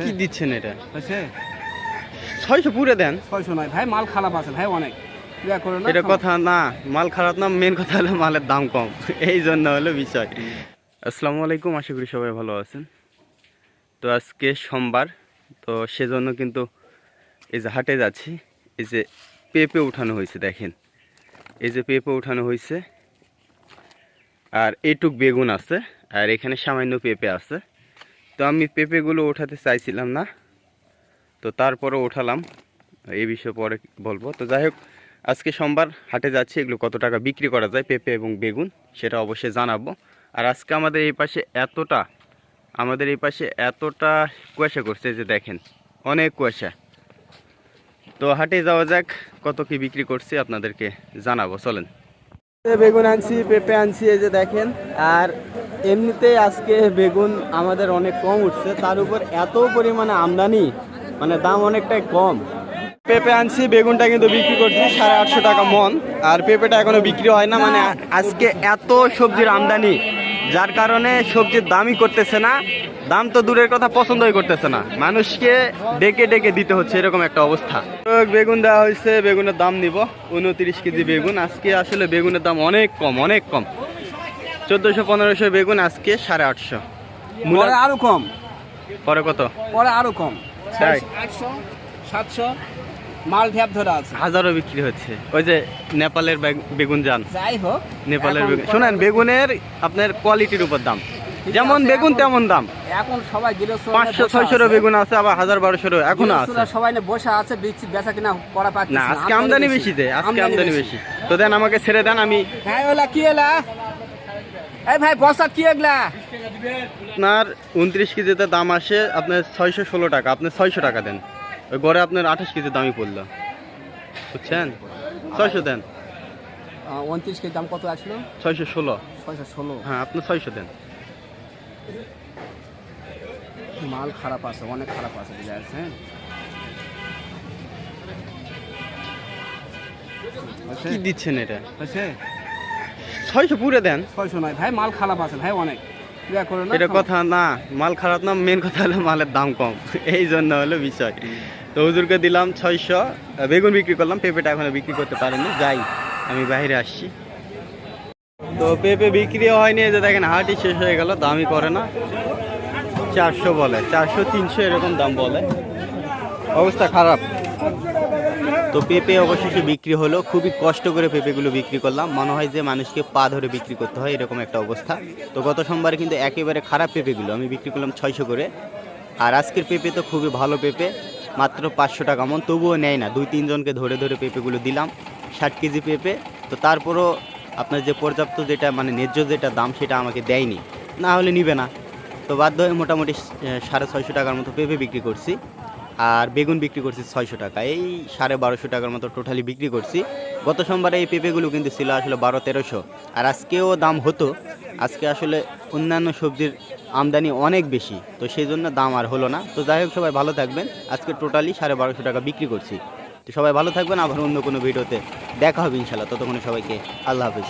কি দিচ্ছেন এটা? 600 পুরে দেন। 600 নয় ভাই, মাল খারাপ আছে ভাই অনেক। এটা কথা না, মাল খারাপ না, মেন কথা হলো মালের দাম কম, এই জন্য হলো বিষয়। আসসালামু আলাইকুম, আশা করি সবাই ভালো আছেন। তো আজকে সোমবার, তো সেজন্য কিন্তু এই যে হাটে যাচ্ছি। এই যে পেঁপে উঠানো হয়েছে, দেখেন এই যে পেঁপে উঠানো হয়েছে, আর এইটুক বেগুন আছে, আর এখানে সামান্য পেঁপে আছে। তো আমি পেঁপেগুলো ওঠাতে চাইছিলাম না, তো তারপরে উঠালাম, এই বিষয়ে পরে বলবো। তো যাই হোক, আজকে সোমবার হাটে যাচ্ছি, এগুলো কত টাকা বিক্রি করা যায় পেঁপে এবং বেগুন সেটা অবশ্যই জানাবো। আর আজকে আমাদের এই পাশে এতটা কুয়াশা করছে যে দেখেন, অনেক কুয়াশা। তো হাটে যাওয়া যাক, কত কি বিক্রি করছি আপনাদেরকে জানাবো, চলেন। বেগুন আনছি, পেঁপে আনছি, এই যে দেখেন। আর এমনিতে আজকে বেগুন আমাদের অনেক কম উঠছে, তার উপর এত পরিমাণে আমদানি, মানে দাম অনেকটাই কম। পেঁপে আনছি, বেগুনটা কিন্তু বিক্রি করছি 850 টাকা মন, আর পেঁপেটা এখনো বিক্রি হয় না। মানে আজকে এত সবজির আমদানি, যার কারণে সবজির দামই করতেছে না। দাম তো দূরের কথা, পছন্দই করতেছে না, মানুষকে ডেকে ডেকে দিতে হচ্ছে, এরকম একটা অবস্থা। বেগুন দেওয়া হয়েছে, বেগুনের দাম নিব 29 কেজি বেগুন। আজকে আসলে বেগুনের দাম অনেক কম, অনেক কম। 1400-1500 বেগুন, আজকে 850। মূলা আরো কম, পরে কত? পরে আরো কম, 800 700 মাল ঢ্যাপ ধরা আছে, হাজারও বিক্রি হচ্ছে। ওই যে নেপালের বেগুন যান, যাই হোক নেপালের বেগুন, শোনেন, বেগুনের আপনার কোয়ালিটির উপর দাম, যেমন বেগুন তেমন দাম। এখন সবাই 500-600 বেগুন আছে, আবার 1000-1200 এখনো আছে। সবাই বসে আছে, বেচা কিনা করা পাচ্ছে না। আজকে আমদানি বেশি দেয়, আজকে আমদানি বেশি। তো দেন, আমাকে ছেড়ে দেন। আমি ভাই ওলা কি এলা, এই ভাই বস্তা কি এগুলা? আপনার 29 কেজিতে দাম আসে আপনার 616 টাকা, আপনি 600 টাকা দেন। ওই গড়ে আপনার 28 কেজি দামই পড়লো, বুঝছেন? 600 দেন। 29 কেজি দাম কত আসলো? 616। হ্যাঁ, আপনি 600 দেন। মাল খারাপ আছে, অনেক খারাপ আছে, বুঝা যাচ্ছে। কি দিচ্ছেন এটা? 600 পুরে দেন। 600 নয় ভাই, মাল খারাপ আছে ভাই অনেক। এটা কথা না, মাল খারাপ না, মেন কথা হলো মালের দাম কম, এই জন্য হলো বিষয়। তো হুজুরকে দিলাম 600, বেগুন বিক্রি করলাম, পেঁপেটা এখনো বিক্রি করতে পারিনি, যাই আমি বাইরে আসছি। তো পেঁপে বিক্রি হয়নি, এই যে দেখেন হাটই শেষ হয়ে গেল, দামই করে না। 400 বলে, 400-300 এরকম দাম বলে, অবস্থা খারাপ। তো পেঁপে অবশেষে বিক্রি হলো, খুবই কষ্ট করে পেঁপেগুলো বিক্রি করলাম, মনে হয় যে মানুষকে পা ধরে বিক্রি করতে হয়, এরকম একটা অবস্থা। তো গত সোমবারে কিন্তু একেবারে খারাপ পেঁপেগুলো আমি বিক্রি করলাম 600 করে। আর আজকের পেঁপে তো খুবই ভালো পেঁপে, মাত্র 500 টাকা মন, তবুও নেয় না। 2-3 জনকে ধরে ধরে পেঁপেগুলো দিলাম, 60 কেজি পেঁপে। তো তারপরও আপনার যে পর্যাপ্ত যেটা, মানে ন্যায্য যেটা দাম, সেটা আমাকে দেয়নি, না হলে নিবে না। তো বাধ্য হয়ে মোটামুটি 650 টাকার মতো পেঁপে বিক্রি করছি, আর বেগুন বিক্রি করছি 600 টাকা, এই 1250 টাকার মতো টোটালি বিক্রি করছি। গত সোমবারে এই পেঁপেগুলো কিন্তু ছিল আসলে 1200-1300, আর আজকেও দাম হতো। আজকে আসলে অন্যান্য সবজির আমদানি অনেক বেশি, তো সেই জন্য দাম আর হলো না। তো যাই হোক, সবাই ভালো থাকবেন। আজকে টোটালি 1250 টাকা বিক্রি করছি। তো সবাই ভালো থাকবেন, আবার অন্য কোনো ভিডিওতে দেখা হবে ইনশাল্লাহ। ততক্ষণে সবাইকে আল্লাহ হাফিজ।